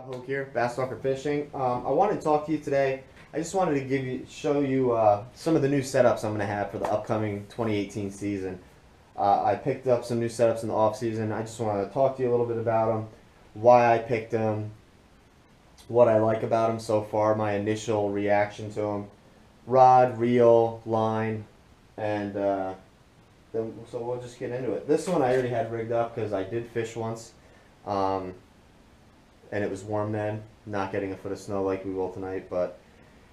Hoke here, Bass Talker Fishing. I wanted to talk to you today. I just wanted to show you some of the new setups I'm going to have for the upcoming 2018 season. I picked up some new setups in the off season. I just want to talk to you a little bit about them, why I picked them, what I like about them so far, my initial reaction to them, rod, reel, line, and so we'll just get into it. This one I already had rigged up because I did fish once. And it was warm then, not getting a foot of snow like we will tonight, but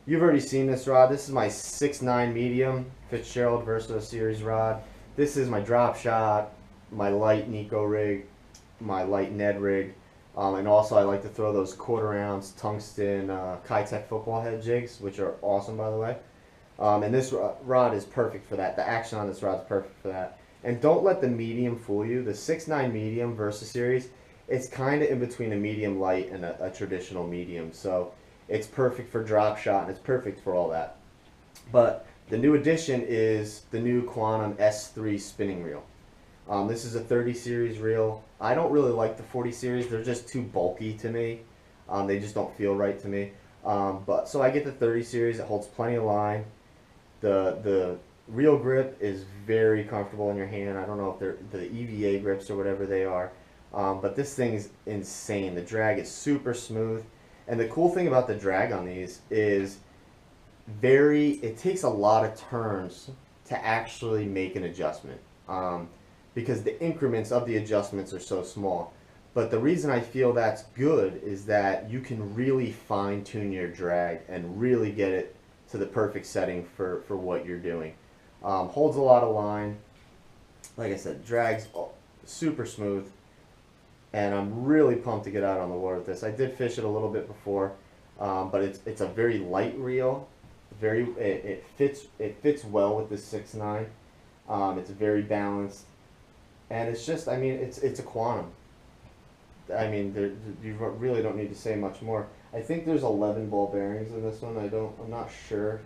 you've already seen this rod. This is my 6'9" medium Fitzgerald Verso Series rod. This is my drop shot, my light Nico rig, my light Ned rig, and also I like to throw those 1/4 ounce tungsten Kitech football head jigs, which are awesome by the way. And this rod is perfect for that. The action on this rod is perfect for that. And don't let the medium fool you. The 6'9" medium Versa Series, it's kind of in between a medium light and a traditional medium. So it's perfect for drop shot and it's perfect for all that. But the new addition is the new Quantum S3 spinning reel. This is a 30 series reel. I don't really like the 40 series. They're just too bulky to me. They just don't feel right to me. But so I get the 30 series. It holds plenty of line. The reel grip is very comfortable in your hand. I don't know if they're the EVA grips or whatever they are. But this thing is insane. The drag is super smooth. And the cool thing about the drag on these is it takes a lot of turns to actually make an adjustment. Because the increments of the adjustments are so small. But the reason I feel that's good is that you can really fine tune your drag and really get it to the perfect setting for what you're doing. Holds a lot of line. Like I said, drags super smooth. And I'm really pumped to get out on the water with this. I did fish it a little bit before, but it's a very light reel. It fits well with the 6'9". It's very balanced, and it's just, I mean, it's a Quantum. I mean, you really don't need to say much more. I think there's 11 ball bearings in this one. I'm not sure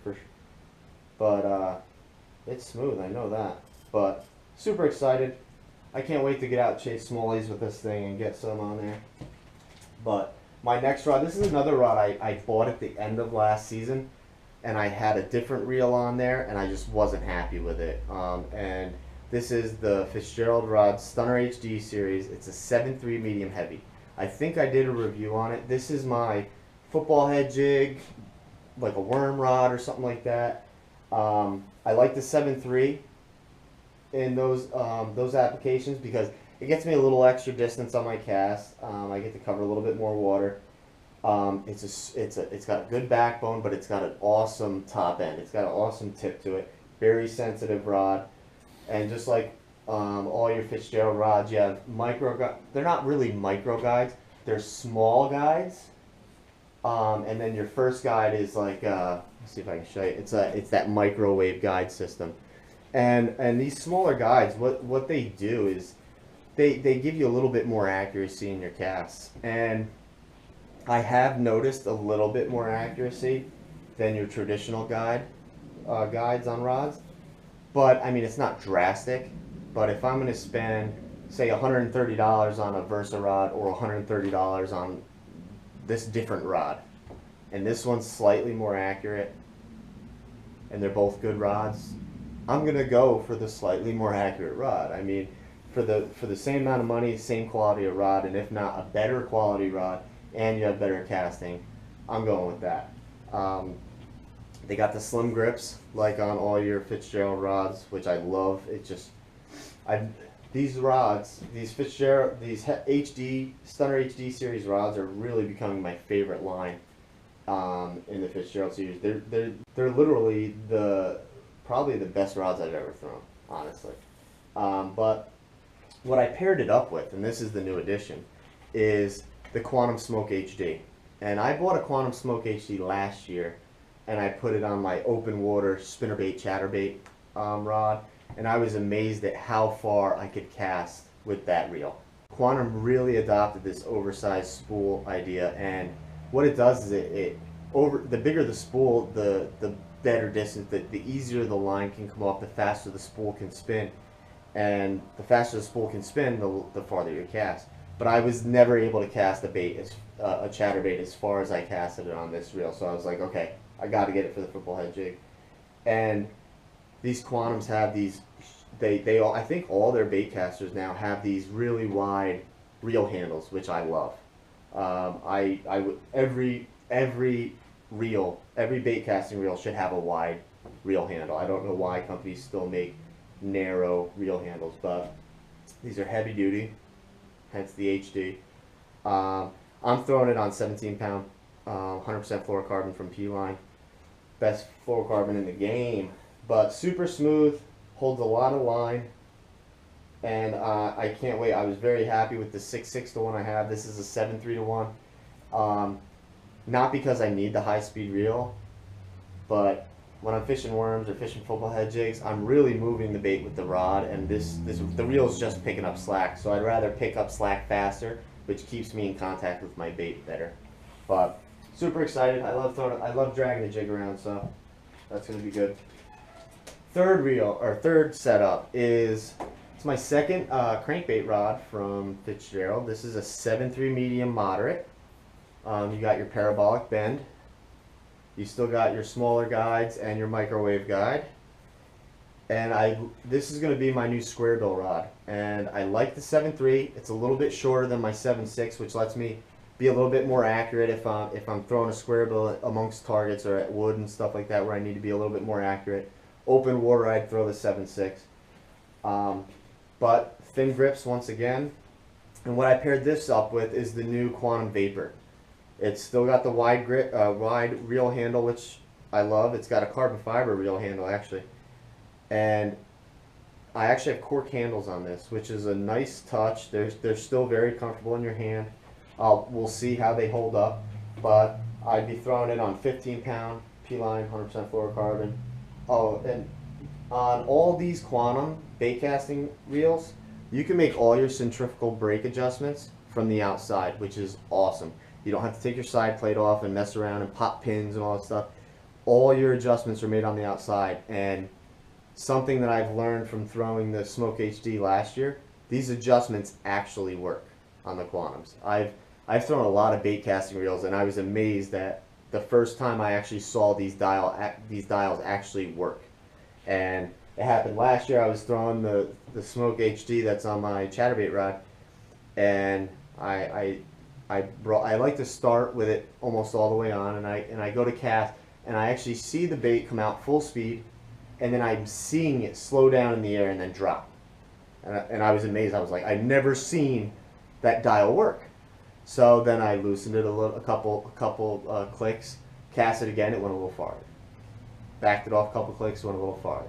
but it's smooth. I know that. But super excited. I can't wait to get out and chase smallies with this thing and get some on there. But my next rod, this is another rod I bought at the end of last season, and I had a different reel on there, and I just wasn't happy with it. And this is the Fitzgerald rod Stunner HD series. It's a 7.3 medium heavy. I think I did a review on it. This is my football head jig, like a worm rod or something like that. I like the 7.3 in those applications because it gets me a little extra distance on my cast. I get to cover a little bit more water. It's got a good backbone, but it's got an awesome top end. It's got an awesome tip to it. Very sensitive rod, and just like all your Fitzgerald rods, you have they're not really micro guides. They're small guides, and then your first guide is like let's see if I can show you. It's that microwave guide system. And these smaller guides, what they do is they give you a little bit more accuracy in your casts. And I have noticed a little bit more accuracy than your traditional guides on rods. But I mean, it's not drastic. But if I'm going to spend, say, $130 on a Versa rod or $130 on this different rod, and this one's slightly more accurate, and they're both good rods, I'm gonna go for the slightly more accurate rod. I mean, for the same amount of money, same quality of rod, and if not a better quality rod, and you have better casting, I'm going with that. They got the slim grips like on all your Fitzgerald rods, which I love. These rods, these Fitzgerald, these Stunner HD series rods are really becoming my favorite line in the Fitzgerald series. They're literally probably the best rods I've ever thrown, honestly. But what I paired it up with, and this is the new addition, is the Quantum Smoke HD. And I bought a Quantum Smoke HD last year, and I put it on my open water spinnerbait chatterbait rod, and I was amazed at how far I could cast with that reel. Quantum really adopted this oversized spool idea, and what it does is the bigger the spool, the better distance, the easier the line can come off, the faster the spool can spin, and the faster the spool can spin, the farther you cast. But I was never able to cast a bait a chatterbait as far as I casted it on this reel. So I was like, okay, I got to get it for the football head jig. And these Quantums have these. They all, I think all their bait casters now have these really wide reel handles, which I love. I would every reel, every bait casting reel should have a wide reel handle. I don't know why companies still make narrow reel handles, but these are heavy duty, hence the HD. I'm throwing it on 17 pound, 100% fluorocarbon from P-Line. Best fluorocarbon in the game, but super smooth, holds a lot of line, and I can't wait. I was very happy with the 6.6 to 1 I have. This is a 7.3 to 1. Not because I need the high speed reel, but when I'm fishing worms or fishing football head jigs, I'm really moving the bait with the rod, and the reel's just picking up slack. So I'd rather pick up slack faster, which keeps me in contact with my bait better. But super excited. I love dragging the jig around, so that's gonna be good. Third setup is, it's my second crankbait rod from Fitzgerald. This is a 7.3 medium moderate. You got your parabolic bend. You still got your smaller guides and your microwave guide. And this is going to be my new square bill rod. And I like the 7.3. It's a little bit shorter than my 7.6, which lets me be a little bit more accurate if I'm throwing a square bill amongst targets or at wood and stuff like that, where I need to be a little bit more accurate. Open water, I'd throw the 7.6. But thin grips once again. And what I paired this up with is the new Quantum Vapor. It's still got the wide reel handle, which I love. It's got a carbon fiber reel handle actually, and I actually have cork handles on this, which is a nice touch. They're still very comfortable in your hand. We'll see how they hold up, but I'd be throwing it on 15 pound P-Line 100% fluorocarbon. Oh, and on all these Quantum bait casting reels, you can make all your centrifugal brake adjustments from the outside, which is awesome. You don't have to take your side plate off and mess around and pop pins and all that stuff. All your adjustments are made on the outside. And something that I've learned from throwing the Smoke HD last year, these adjustments actually work on the Quantums. I've thrown a lot of bait casting reels, and I was amazed that the first time I actually saw these dials actually work. And it happened last year. I was throwing the Smoke HD that's on my chatterbait rod, and I like to start with it almost all the way on, and I go to cast, and I actually see the bait come out full speed, and then I'm seeing it slow down in the air and then drop. And I was amazed. I was like, I've never seen that dial work. So then I loosened it a couple clicks, cast it again, it went a little farther. Backed it off a couple clicks, went a little farther.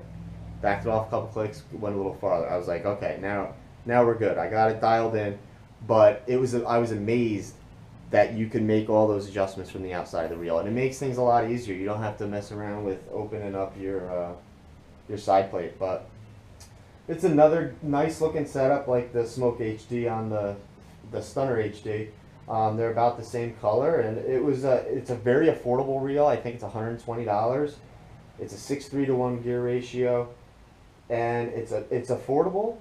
Backed it off a couple clicks, went a little farther. I was like, okay, now we're good. I got it dialed in. But I was amazed that you can make all those adjustments from the outside of the reel, and it makes things a lot easier. You don't have to mess around with opening up your side plate. But it's another nice looking setup like the Smoke HD on the Stunner HD. They're about the same color, and it's a very affordable reel. I think it's $120. It's a 6.3 to 1 gear ratio, and it's affordable.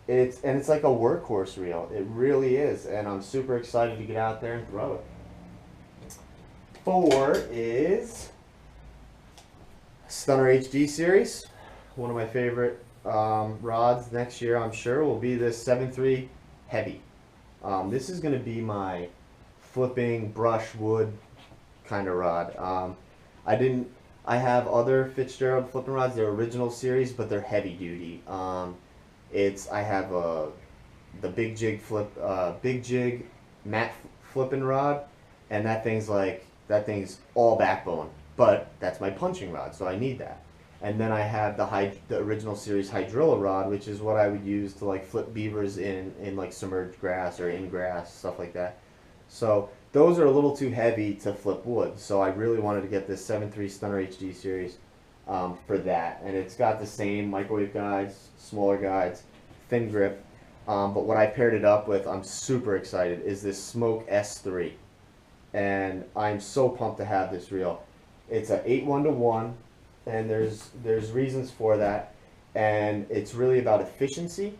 It's like a workhorse reel. It really is, and I'm super excited to get out there and throw it. 4 is Stunner HD series. One of my favorite rods next year, I'm sure, will be this 7.3 Heavy. This is going to be my flipping brush wood kind of rod. I have other Fitzgerald flipping rods. They're original series, but they're heavy duty. I have the big jig matte flipping rod, and that thing's all backbone, but that's my punching rod, so I need that. And then I have the original series hydrilla rod, which is what I would use to like flip beavers in like submerged grass or in grass, stuff like that. So those are a little too heavy to flip wood, so I really wanted to get this 7.3 Stunner HD series for that. And it's got the same microwave guides, smaller guides, thin grip. But what I paired it up with, I'm super excited, is this Smoke S3. And I'm so pumped to have this reel. It's a 8.1 to 1. And there's reasons for that, and it's really about efficiency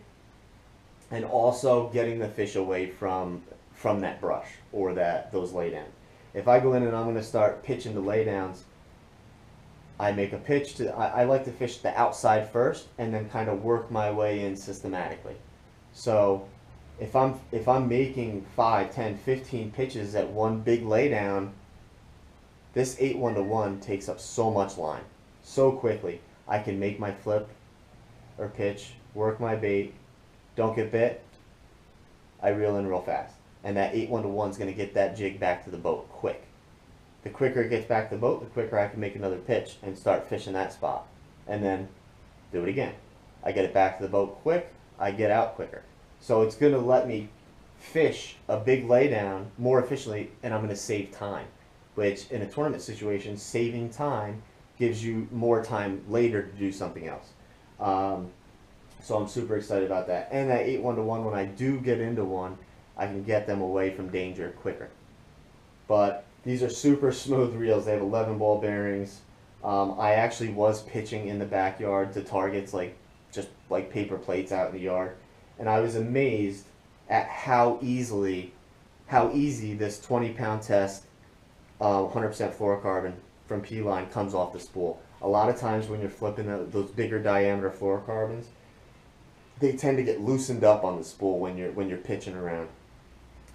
and also getting the fish away from from that brush or those laydowns. If I go in and I'm going to start pitching the laydowns, I make a pitch to, I like to fish the outside first and then kind of work my way in systematically. So if I'm making 5, 10, 15 pitches at one big laydown, this 8-1-1 takes up so much line so quickly. I can make my flip or pitch, work my bait, don't get bit, I reel in real fast. And that 8-1-1 is going to get that jig back to the boat quick. The quicker it gets back to the boat, the quicker I can make another pitch and start fishing that spot. And then do it again. I get it back to the boat quick, I get out quicker. So it's going to let me fish a big laydown more efficiently, and I'm going to save time. Which in a tournament situation, saving time gives you more time later to do something else. So I'm super excited about that. And that 8-1-1, when I do get into one, I can get them away from danger quicker. But these are super smooth reels. They have 11 ball bearings. I actually was pitching in the backyard to targets just like paper plates out in the yard, and I was amazed at how easy this 20-pound test 100% fluorocarbon from P-line comes off the spool. A lot of times when you're flipping those bigger diameter fluorocarbons, they tend to get loosened up on the spool when you're pitching around.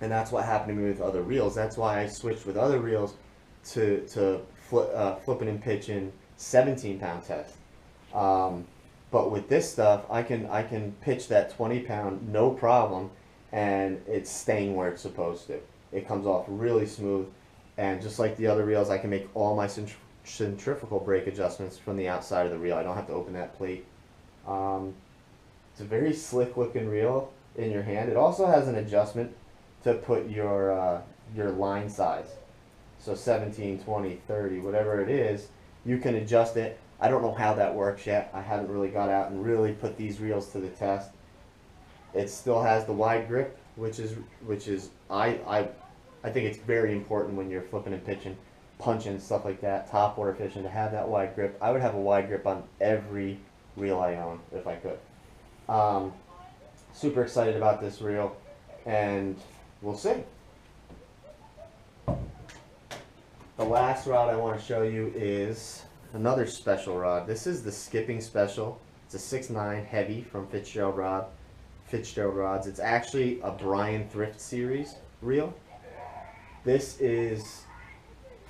And that's what happened to me with other reels. That's why I switched with other reels to flipping and pitching 17-pound test. But with this stuff, I can pitch that 20-pound no problem, and it's staying where it's supposed to. It comes off really smooth, and just like the other reels, I can make all my centrifugal brake adjustments from the outside of the reel. I don't have to open that plate. It's a very slick looking reel in your hand. It also has an adjustment to put your line size. So 17, 20, 30, whatever it is, you can adjust it. I don't know how that works yet. I haven't really got out and really put these reels to the test. It still has the wide grip, which is I think it's very important when you're flipping and pitching, punching, stuff like that, top water fishing, to have that wide grip. I would have a wide grip on every reel I own if I could. Super excited about this reel, and we'll see. The last rod I want to show you is another special rod. This is the Skipping Special. It's a 6'9" heavy from Fitzgerald rods. It's actually a Brian Thrift Series reel. This is,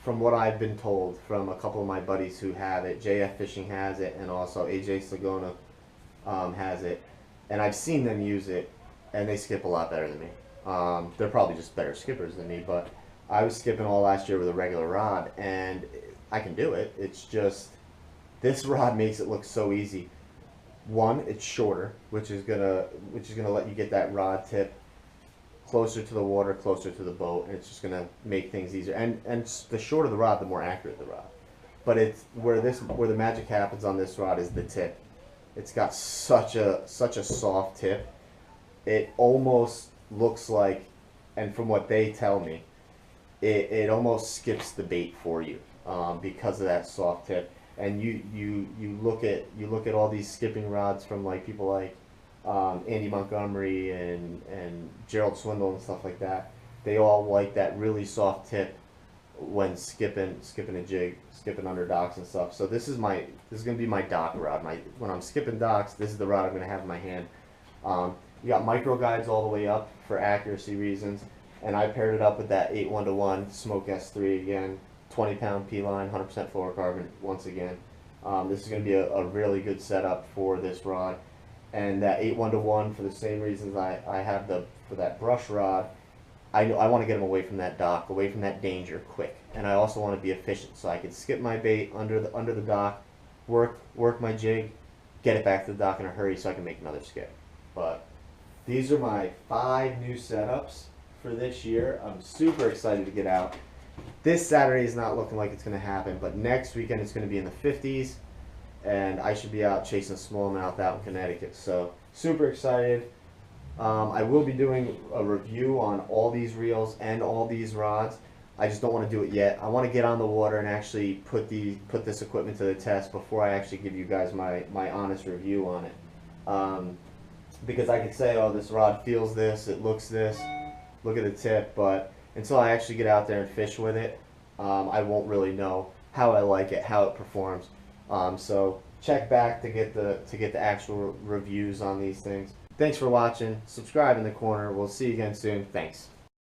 from what I've been told from a couple of my buddies who have it, JF Fishing has it, and also AJ Sagona has it, and I've seen them use it, and they skip a lot better than me. They're probably just better skippers than me, but I was skipping all last year with a regular rod, and I can do it. It's just, this rod makes it look so easy. One, it's shorter, which is gonna let you get that rod tip closer to the water, closer to the boat, and it's just gonna make things easier. And the shorter the rod, the more accurate the rod. But it's where the magic happens on this rod is the tip. It's got such a soft tip. It almost looks like, and from what they tell me, it almost skips the bait for you because of that soft tip. And you look at all these skipping rods from like people like Andy Montgomery and Gerald Swindle and stuff like that. They all like that really soft tip when skipping a jig, skipping under docks and stuff. So this is gonna be my dock rod. When I'm skipping docks, this is the rod I'm gonna have in my hand. You got micro guides all the way up for accuracy reasons, and I paired it up with that 8-1-1 Smoke S3 again, 20-pound P-line, 100% fluorocarbon once again. This is going to be a really good setup for this rod, and that 8-1-1 for the same reasons I have for that brush rod. I want to get them away from that dock, away from that danger quick, and I also want to be efficient, so I can skip my bait under the dock, work my jig, get it back to the dock in a hurry so I can make another skip. But these are my 5 new setups for this year. I'm super excited to get out. This Saturday is not looking like it's going to happen, but next weekend it's going to be in the 50s, and I should be out chasing smallmouth out in Connecticut. So super excited. I will be doing a review on all these reels and all these rods. I just don't want to do it yet. I want to get on the water and actually put this equipment to the test before I actually give you guys my honest review on it. Because I could say, oh, this rod feels this, it looks this, look at the tip, but until I actually get out there and fish with it, I won't really know how I like it, how it performs. So check back to get the actual reviews on these things. Thanks for watching. Subscribe in the corner. We'll see you again soon. Thanks.